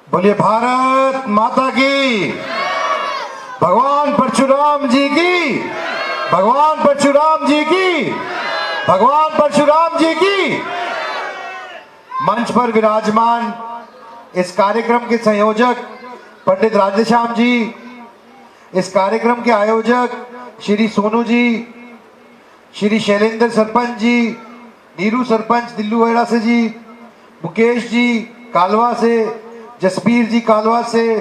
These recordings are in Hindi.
बोलिए भारत माता की, भगवान परशुराम जी की, भगवान परशुराम जी की, भगवान परशुराम जी की। मंच पर विराजमान इस कार्यक्रम के संयोजक पंडित राधेश्याम जी, इस कार्यक्रम के आयोजक श्री सोनू जी, श्री शैलेंद्र सरपंच जी, नीरू सरपंच दिल्लूवेड़ा से जी, मुकेश जी कालवा से, जसबीर जी कालवा से,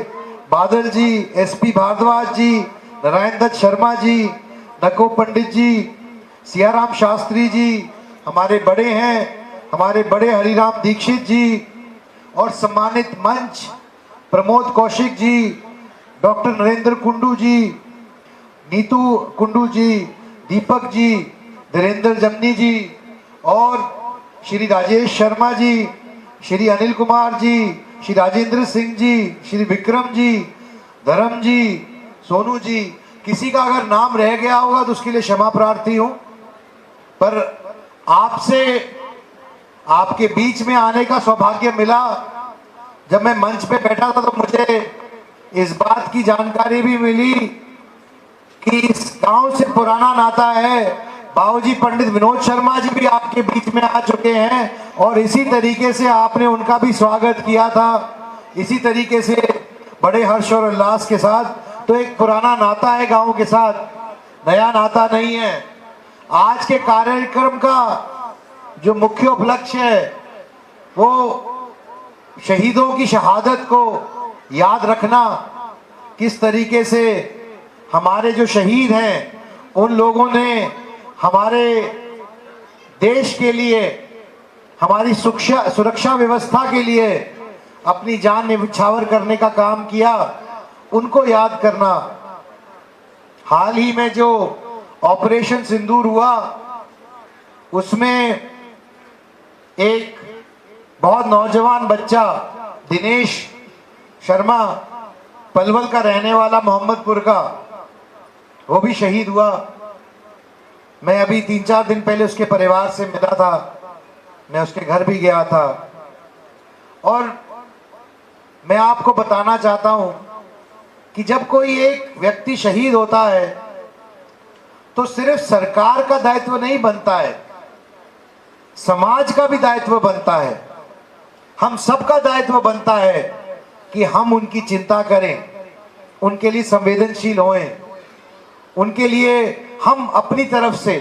बादल जी, एसपी भारद्वाज जी, नारायण दत्त शर्मा जी, नको पंडित जी, सियाराम शास्त्री जी, हमारे बड़े हैं, हमारे बड़े हरिराम दीक्षित जी, और सम्मानित मंच प्रमोद कौशिक जी, डॉक्टर नरेंद्र कुंडू जी, नीतू कुंडू जी, दीपक जी, धीरेन्द्र जमनी जी, और श्री राजेश शर्मा जी, श्री अनिल कुमार जी, श्री राजेंद्र सिंह जी, श्री विक्रम जी, धर्म जी, सोनू जी। किसी का अगर नाम रह गया होगा तो उसके लिए क्षमा प्रार्थी हूं, पर आपसे आपके बीच में आने का सौभाग्य मिला। जब मैं मंच पे बैठा था तो मुझे इस बात की जानकारी भी मिली कि इस गांव से पुराना नाता है। बाबूजी पंडित विनोद शर्मा जी भी आपके बीच में आ चुके हैं और इसी तरीके से आपने उनका भी स्वागत किया था, इसी तरीके से बड़े हर्ष और उल्लास के साथ। तो एक पुराना नाता है गांव के साथ, नया नाता नहीं है। आज के कार्यक्रम का जो मुख्य उपलक्ष्य है वो शहीदों की शहादत को याद रखना, किस तरीके से हमारे जो शहीद हैं उन लोगों ने हमारे देश के लिए, हमारी सुरक्षा व्यवस्था के लिए अपनी जान न्यौछावर करने का काम किया, उनको याद करना। हाल ही में जो ऑपरेशन सिंदूर हुआ उसमें एक बहुत नौजवान बच्चा दिनेश शर्मा, पलवल का रहने वाला, मोहम्मदपुर का, वो भी शहीद हुआ। मैं अभी 3-4 दिन पहले उसके परिवार से मिला था, मैं उसके घर भी गया था और मैं आपको बताना चाहता हूं कि जब कोई एक व्यक्ति शहीद होता है तो सिर्फ सरकार का दायित्व नहीं बनता है, समाज का भी दायित्व बनता है, हम सबका दायित्व बनता है कि हम उनकी चिंता करें, उनके लिए संवेदनशील होएं, उनके लिए हम अपनी तरफ से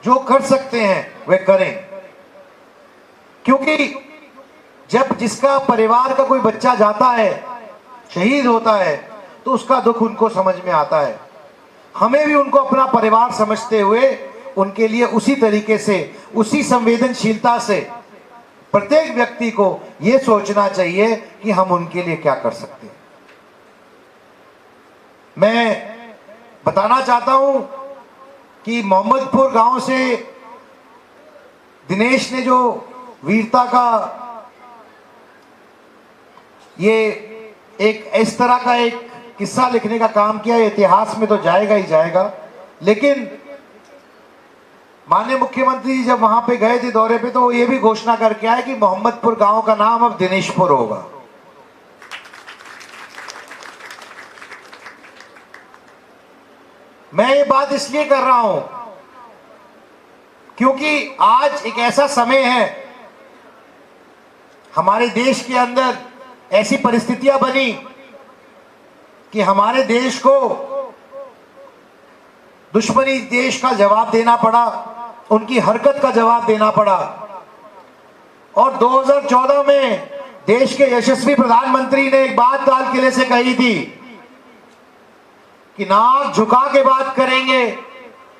जो कर सकते हैं वे करें। क्योंकि जब जिसका परिवार का कोई बच्चा जाता है, शहीद होता है, तो उसका दुख उनको समझ में आता है। हमें भी उनको अपना परिवार समझते हुए उनके लिए उसी तरीके से, उसी संवेदनशीलता से प्रत्येक व्यक्ति को यह सोचना चाहिए कि हम उनके लिए क्या कर सकते हैं। मैं बताना चाहता हूं कि मोहम्मदपुर गांव से दिनेश ने जो वीरता का ये एक इस तरह का एक किस्सा लिखने का काम किया, इतिहास में तो जाएगा ही जाएगा। लेकिन माननीय मुख्यमंत्री जी जब वहां पे गए थे दौरे पे, तो वो ये भी घोषणा करके आए कि मोहम्मदपुर गांव का नाम अब दिनेशपुर होगा। मैं ये बात इसलिए कर रहा हूं क्योंकि आज एक ऐसा समय है हमारे देश के अंदर, ऐसी परिस्थितियां बनी कि हमारे देश को दुश्मनी देश का जवाब देना पड़ा, उनकी हरकत का जवाब देना पड़ा। और 2014 में देश के यशस्वी प्रधानमंत्री ने एक बात लाल किले से कही थी कि नाक झुका के बात करेंगे,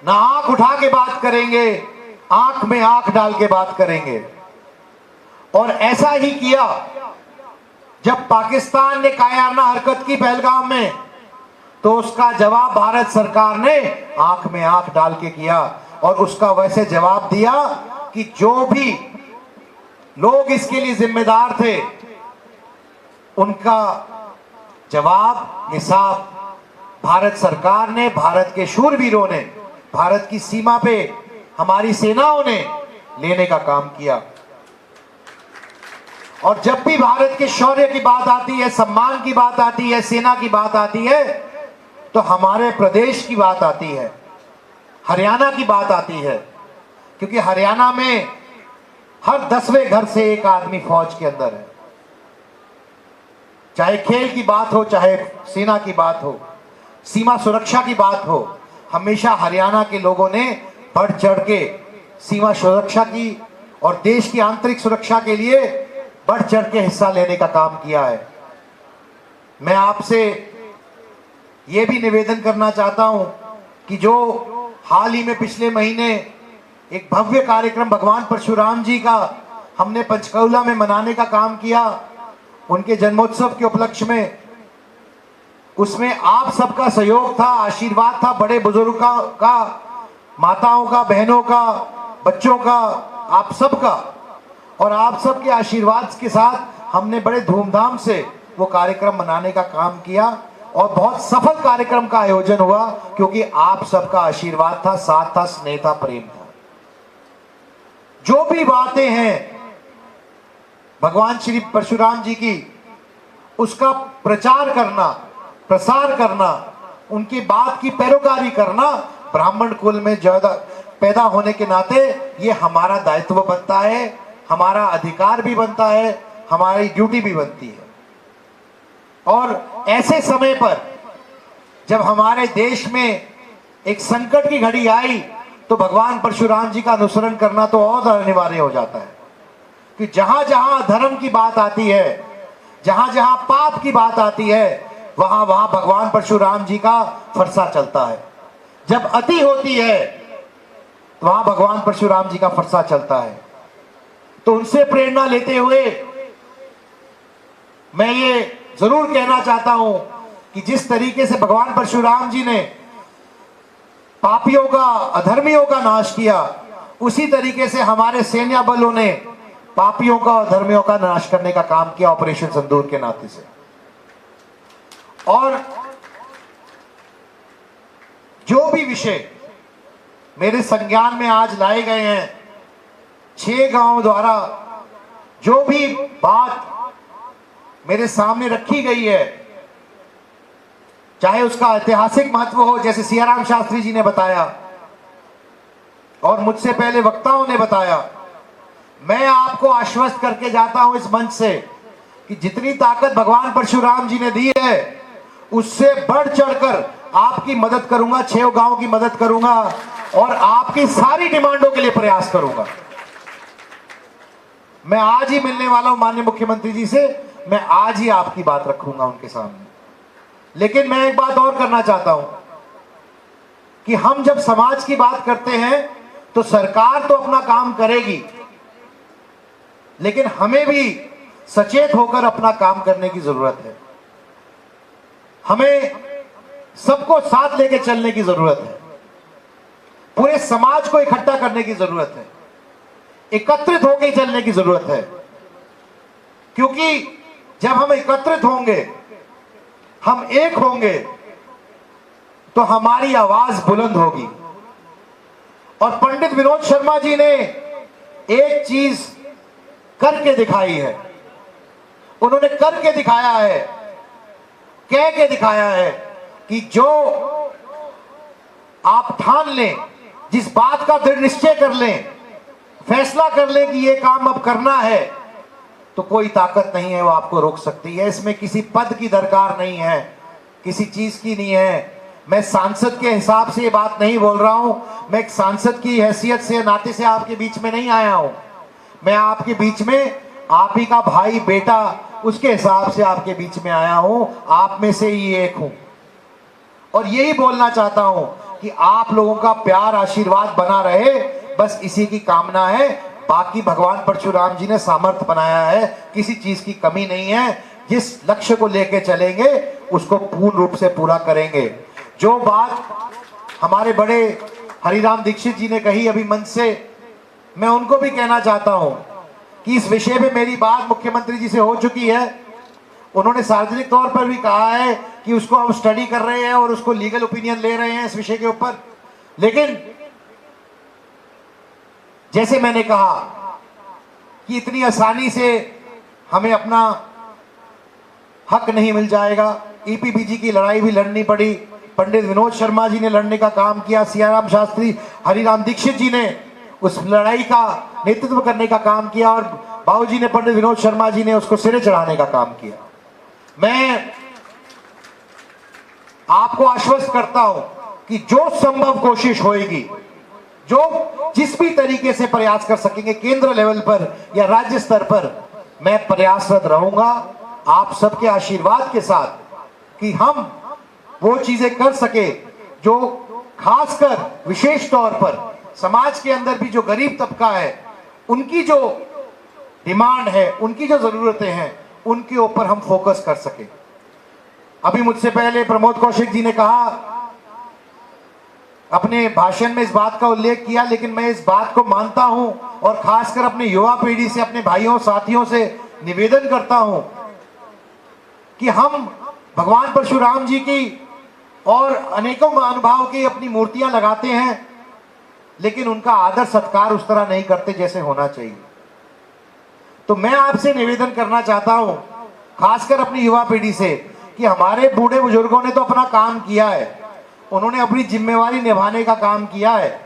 ना आंख उठा के बात करेंगे, आंख में आंख डाल के बात करेंगे। और ऐसा ही किया। जब पाकिस्तान ने कायराना हरकत की पहलगाम में, तो उसका जवाब भारत सरकार ने आंख में आंख डाल के किया और उसका वैसे जवाब दिया कि जो भी लोग इसके लिए जिम्मेदार थे उनका जवाब, हिसाब भारत सरकार ने, भारत के शूरवीरों ने, भारत की सीमा पे हमारी सेनाओं ने लेने का काम किया। और जब भी भारत के शौर्य की बात आती है, सम्मान की बात आती है, सेना की बात आती है, तो हमारे प्रदेश की बात आती है, हरियाणा की बात आती है। क्योंकि हरियाणा में हर 10वें घर से एक आदमी फौज के अंदर है। चाहे खेल की बात हो, चाहे सेना की बात हो, सीमा सुरक्षा की बात हो, हमेशा हरियाणा के लोगों ने बढ़ चढ़ के सीमा सुरक्षा की और देश की आंतरिक सुरक्षा के लिए बढ़ चढ़ के हिस्सा लेने का काम किया है। मैं आपसे यह भी निवेदन करना चाहता हूं कि जो हाल ही में पिछले महीने एक भव्य कार्यक्रम भगवान परशुराम जी का हमने पंचकुला में मनाने का काम किया, उनके जन्मोत्सव के उपलक्ष्य में, उसमें आप सबका सहयोग था, आशीर्वाद था, बड़े बुजुर्गों का, माताओं का, बहनों का, बच्चों का, आप सबका, और आप सबके आशीर्वाद के साथ हमने बड़े धूमधाम से वो कार्यक्रम मनाने का काम किया और बहुत सफल कार्यक्रम का आयोजन हुआ, क्योंकि आप सबका आशीर्वाद था, साथ था, स्नेह था, प्रेम था। जो भी बातें हैं भगवान श्री परशुराम जी की, उसका प्रचार करना, प्रसार करना, उनकी बात की पैरोकारी करना ब्राह्मण कुल में ज्यादा पैदा होने के नाते ये हमारा दायित्व बनता है, हमारा अधिकार भी बनता है, हमारी ड्यूटी भी बनती है। और ऐसे समय पर जब हमारे देश में एक संकट की घड़ी आई, तो भगवान परशुराम जी का अनुसरण करना तो और अनिवार्य हो जाता है कि जहां जहां धर्म की बात आती है, जहां जहां पाप की बात आती है, वहां वहां भगवान परशुराम जी का फरसा चलता है। जब अति होती है तो वहां भगवान परशुराम जी का फरसा चलता है। तो उनसे प्रेरणा लेते हुए मैं ये जरूर कहना चाहता हूं कि जिस तरीके से भगवान परशुराम जी ने पापियों का, अधर्मियों का नाश किया, उसी तरीके से हमारे सैन्य बलों ने पापियों का, अधर्मियों का नाश करने का काम किया ऑपरेशन सिंदूर के नाते से। और जो भी विषय मेरे संज्ञान में आज लाए गए हैं, 6 गांवों द्वारा जो भी बात मेरे सामने रखी गई है, चाहे उसका ऐतिहासिक महत्व हो, जैसे सियाराम शास्त्री जी ने बताया और मुझसे पहले वक्ताओं ने बताया, मैं आपको आश्वस्त करके जाता हूं इस मंच से कि जितनी ताकत भगवान परशुराम जी ने दी है, उससे बढ़ चढ़कर आपकी मदद करूंगा, 6 गांव की मदद करूंगा और आपकी सारी डिमांडों के लिए प्रयास करूंगा। मैं आज ही मिलने वाला हूं माननीय मुख्यमंत्री जी से, मैं आज ही आपकी बात रखूंगा उनके सामने। लेकिन मैं एक बात और करना चाहता हूं कि हम जब समाज की बात करते हैं तो सरकार तो अपना काम करेगी, लेकिन हमें भी सचेत होकर अपना काम करने की जरूरत है। हमें सबको साथ लेके चलने की जरूरत है, पूरे समाज को इकट्ठा करने की जरूरत है, एकत्रित होकर चलने की जरूरत है। क्योंकि जब हम एकत्रित होंगे, हम एक होंगे, तो हमारी आवाज बुलंद होगी। और पंडित विनोद शर्मा जी ने एक चीज करके दिखाई है, उन्होंने करके दिखाया है, कह के दिखाया है कि जो आप ठान लें, जिस बात का दृढ़ निश्चय कर लें, फैसला कर लें कि यह काम अब करना है, तो कोई ताकत नहीं है वो आपको रोक सकती है। इसमें किसी पद की दरकार नहीं है, किसी चीज की नहीं है। मैं सांसद के हिसाब से ये बात नहीं बोल रहा हूं, मैं एक सांसद की हैसियत से, नाते से आपके बीच में नहीं आया हूं। मैं आपके बीच में आप ही का भाई, बेटा, उसके हिसाब से आपके बीच में आया हूं, आप में से ही एक हूं। और यही बोलना चाहता हूं कि आप लोगों का प्यार, आशीर्वाद बना रहे, बस इसी की कामना है। बाकी भगवान परशुराम जी ने सामर्थ्य बनाया है, किसी चीज की कमी नहीं है। जिस लक्ष्य को लेके चलेंगे उसको पूर्ण रूप से पूरा करेंगे। जो बात हमारे बड़े हरिराम दीक्षित जी ने कही अभी मंच से, मैं उनको भी कहना चाहता हूं कि इस विषय पे मेरी बात मुख्यमंत्री जी से हो चुकी है। उन्होंने सार्वजनिक तौर पर भी कहा है कि उसको हम स्टडी कर रहे हैं और उसको लीगल ओपिनियन ले रहे हैं इस विषय के ऊपर। लेकिन जैसे मैंने कहा कि इतनी आसानी से हमें अपना हक नहीं मिल जाएगा। ईपीबीजी की लड़ाई भी लड़नी पड़ी, पंडित विनोद शर्मा जी ने लड़ने का काम किया, सियाराम शास्त्री, हरिराम दीक्षित जी ने उस लड़ाई का नेतृत्व करने का काम किया और बाबूजी ने, पंडित विनोद शर्मा जी ने उसको सिरे चढ़ाने का काम किया। मैं आपको आश्वस्त करता हूं कि जो संभव कोशिश होगी, जो जिस भी तरीके से प्रयास कर सकेंगे केंद्र लेवल पर या राज्य स्तर पर, मैं प्रयासरत रहूंगा आप सबके आशीर्वाद के साथ कि हम वो चीजें कर सके जो खासकर विशेष तौर पर समाज के अंदर भी जो गरीब तबका है, उनकी जो डिमांड है, उनकी जो जरूरतें हैं, उनके ऊपर हम फोकस कर सके। अभी मुझसे पहले प्रमोद कौशिक जी ने कहा, अपने भाषण में इस बात का उल्लेख किया, लेकिन मैं इस बात को मानता हूं और खासकर अपने युवा पीढ़ी से, अपने भाइयों साथियों से निवेदन करता हूं कि हम भगवान परशुराम जी की और अनेकों महानुभाव की अपनी मूर्तियां लगाते हैं, लेकिन उनका आदर सत्कार उस तरह नहीं करते जैसे होना चाहिए। तो मैं आपसे निवेदन करना चाहता हूं, खासकर अपनी युवा पीढ़ी से, कि हमारे बूढ़े बुजुर्गों ने तो अपना काम किया है, उन्होंने अपनी जिम्मेवारी निभाने का काम किया है,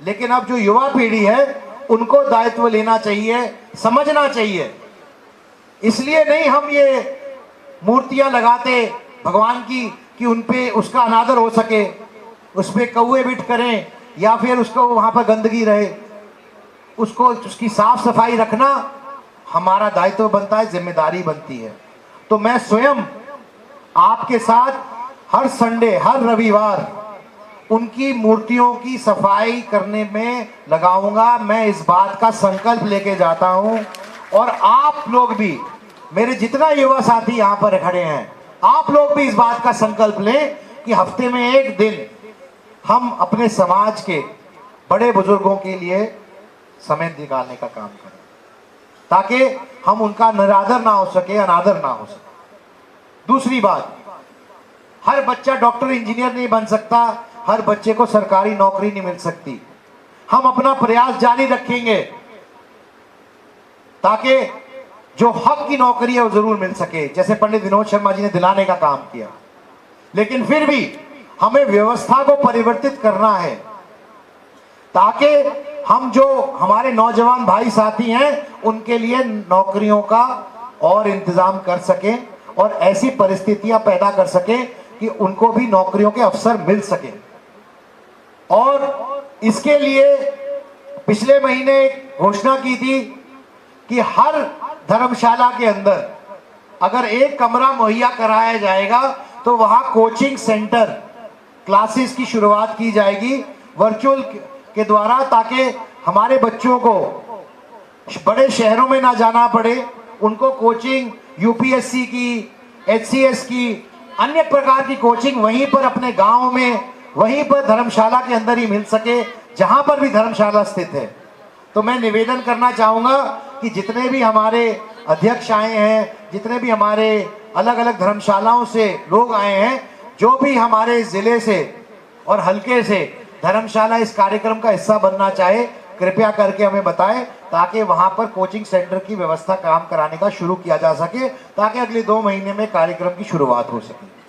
लेकिन अब जो युवा पीढ़ी है उनको दायित्व लेना चाहिए, समझना चाहिए। इसलिए नहीं हम ये मूर्तियां लगाते भगवान की कि उनपे उसका अनादर हो सके, उस पे कौवे बिठ करें या फिर उसको वहां पर गंदगी रहे, उसको उसकी साफ सफाई रखना हमारा दायित्व बनता है, जिम्मेदारी बनती है। तो मैं स्वयं आपके साथ हर संडे, हर रविवार उनकी मूर्तियों की सफाई करने में लगाऊंगा। मैं इस बात का संकल्प लेके जाता हूं और आप लोग भी, मेरे जितना युवा साथी यहां पर खड़े हैं, आप लोग भी इस बात का संकल्प लें कि हफ्ते में एक दिन हम अपने समाज के बड़े बुजुर्गों के लिए समय निकालने का काम करें, ताकि हम उनका निरादर ना हो सके, अनादर ना हो सके। दूसरी बात, हर बच्चा डॉक्टर इंजीनियर नहीं बन सकता, हर बच्चे को सरकारी नौकरी नहीं मिल सकती। हम अपना प्रयास जारी रखेंगे ताकि जो हक की नौकरी है वो जरूर मिल सके, जैसे पंडित विनोद शर्मा जी ने दिलाने का काम किया। लेकिन फिर भी हमें व्यवस्था को परिवर्तित करना है ताकि हम जो हमारे नौजवान भाई साथी हैं उनके लिए नौकरियों का और इंतजाम कर सकें और ऐसी परिस्थितियां पैदा कर सकें कि उनको भी नौकरियों के अवसर मिल सके। और इसके लिए पिछले महीने घोषणा की थी कि हर धर्मशाला के अंदर अगर एक कमरा मुहैया कराया जाएगा तो वहां कोचिंग सेंटर क्लासेस की शुरुआत की जाएगी वर्चुअल के द्वारा, ताकि हमारे बच्चों को बड़े शहरों में ना जाना पड़े, उनको कोचिंग यूपीएससी की, एचसीएस की, अन्य प्रकार की कोचिंग वहीं पर अपने गांव में, वहीं पर धर्मशाला के अंदर ही मिल सके, जहां पर भी धर्मशाला स्थित है। तो मैं निवेदन करना चाहूंगा कि जितने भी हमारे अध्यक्ष आए हैं, जितने भी हमारे अलग अलग धर्मशालाओं से लोग आए हैं, जो भी हमारे जिले से और हल्के से धर्मशाला इस कार्यक्रम का हिस्सा बनना चाहे, कृपया करके हमें बताएं, ताकि वहां पर कोचिंग सेंटर की व्यवस्था काम कराने का शुरू किया जा सके, ताकि अगले 2 महीने में कार्यक्रम की शुरुआत हो सके।